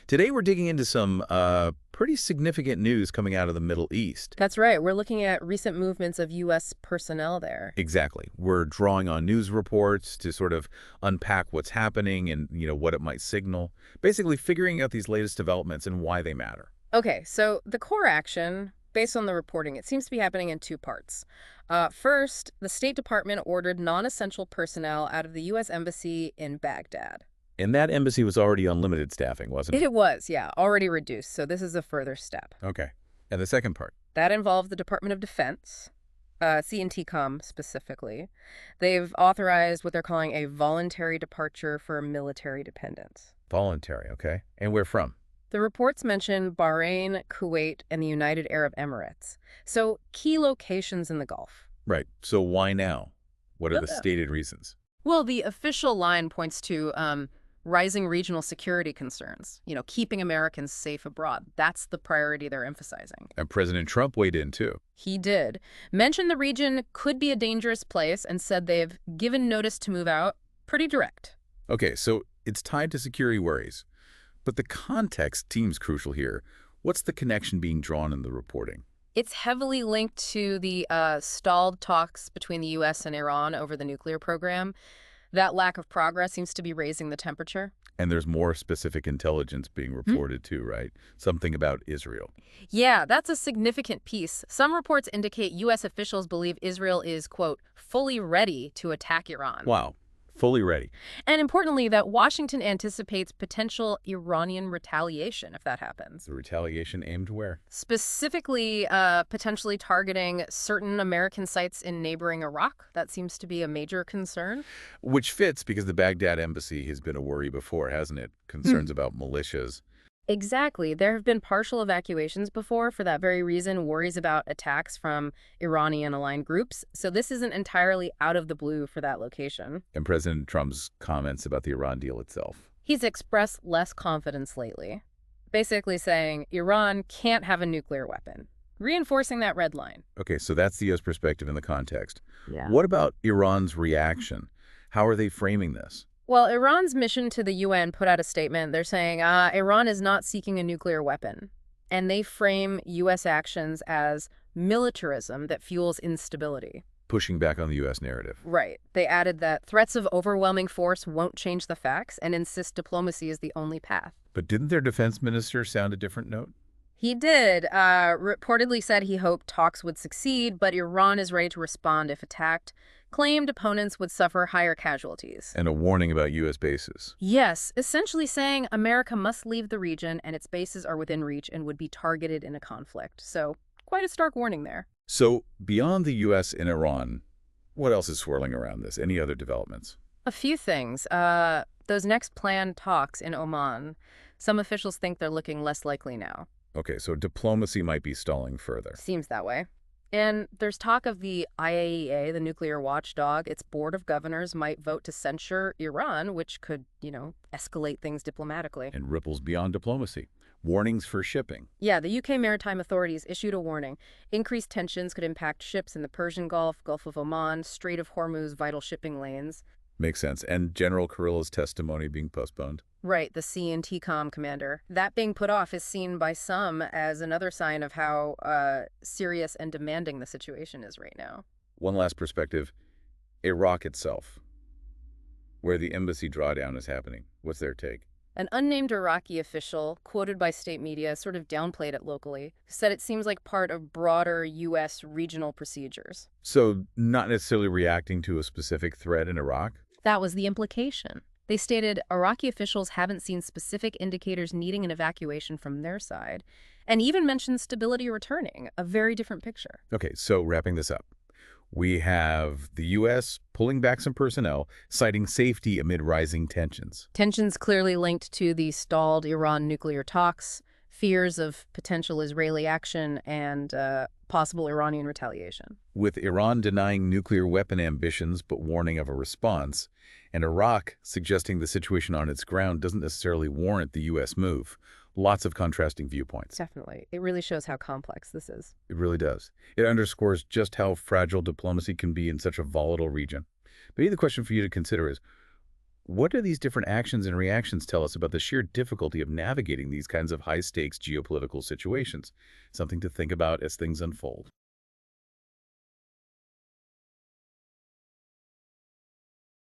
Today we're digging into some pretty significant news coming out of the Middle East. That's right. We're looking at recent movements of U.S. personnel there. Exactly. We're drawing on news reports to sort of unpack what's happening and, what it might signal. Basically figuring out these latest developments and why they matter. Okay, so the core action, based on the reporting, it seems to be happening in two parts. First, the State Department ordered non-essential personnel out of the U.S. Embassy in Baghdad. And that embassy was already on limited staffing, wasn't it? It was, yeah, already reduced, so this is a further step. Okay. And the second part? That involved the Department of Defense, C&TCOM specifically. They've authorized what they're calling a voluntary departure for military dependents. Voluntary, okay. And where from? The reports mention Bahrain, Kuwait, and the United Arab Emirates. So key locations in the Gulf. Right. So why now? What are the stated reasons? Well, the official line points to rising regional security concerns, keeping Americans safe abroad. That's the priority they're emphasizing. And President Trump weighed in, too. He did. Mentioned the region could be a dangerous place and said they've given notice to move out. Pretty direct. Okay, so it's tied to security worries. But the context seems crucial here. What's the connection being drawn in the reporting? It's heavily linked to the stalled talks between the U.S. and Iran over the nuclear program. That lack of progress seems to be raising the temperature. And there's more specific intelligence being reported too, right? Something about Israel. Yeah, that's a significant piece. Some reports indicate U.S. officials believe Israel is, quote, fully ready to attack Iran. Wow. Fully ready. And importantly, that Washington anticipates potential Iranian retaliation if that happens. The retaliation aimed where? Specifically, potentially targeting certain American sites in neighboring Iraq. That seems to be a major concern. Which fits because the Baghdad embassy has been a worry before, hasn't it? Concerns about militias. Exactly. There have been partial evacuations before for that very reason, worries about attacks from Iranian-aligned groups. So this isn't entirely out of the blue for that location. And President Trump's comments about the Iran deal itself. He's expressed less confidence lately, basically saying Iran can't have a nuclear weapon, reinforcing that red line. Okay, so that's the U.S. perspective in the context. Yeah. What about Iran's reaction? How are they framing this? Well, Iran's mission to the UN put out a statement. They're saying Iran is not seeking a nuclear weapon. And they frame U.S. actions as militarism that fuels instability. Pushing back on the U.S. narrative. Right. They added that threats of overwhelming force won't change the facts and insist diplomacy is the only path. But didn't their defense minister sound a different note? He did. Reportedly said he hoped talks would succeed, but Iran is ready to respond if attacked. Claimed opponents would suffer higher casualties. And a warning about U.S. bases. Yes, essentially saying America must leave the region and its bases are within reach and would be targeted in a conflict. So quite a stark warning there. So beyond the U.S. and Iran, what else is swirling around this? Any other developments? A few things. Those next planned talks in Oman, some officials think they're looking less likely now. Okay, so diplomacy might be stalling further. Seems that way. And there's talk of the IAEA, the nuclear watchdog. Its board of governors might vote to censure Iran, which could, escalate things diplomatically. And ripples beyond diplomacy. Warnings for shipping. Yeah, the UK maritime authorities issued a warning. Increased tensions could impact ships in the Persian Gulf, Gulf of Oman, Strait of Hormuz, vital shipping lanes. Makes sense. And General Kurilla's testimony being postponed. Right, the C&TCOM commander. That being put off is seen by some as another sign of how serious and demanding the situation is right now. One last perspective. Iraq itself, where the embassy drawdown is happening. What's their take? An unnamed Iraqi official, quoted by state media, sort of downplayed it locally, said it seems like part of broader U.S. regional procedures. So not necessarily reacting to a specific threat in Iraq? That was the implication. They stated Iraqi officials haven't seen specific indicators needing an evacuation from their side, and even mentioned stability returning, a very different picture. Okay, so wrapping this up. We have the U.S. pulling back some personnel, citing safety amid rising tensions. Tensions clearly linked to the stalled Iran nuclear talks, fears of potential Israeli action, and possible Iranian retaliation. With Iran denying nuclear weapon ambitions but warning of a response, and Iraq suggesting the situation on its ground doesn't necessarily warrant the U.S. move. Lots of contrasting viewpoints. Definitely. It really shows how complex this is. It really does. It underscores just how fragile diplomacy can be in such a volatile region. Maybe the question for you to consider is, What do these different actions and reactions tell us about the sheer difficulty of navigating these kinds of high-stakes geopolitical situations? Something to think about as things unfold.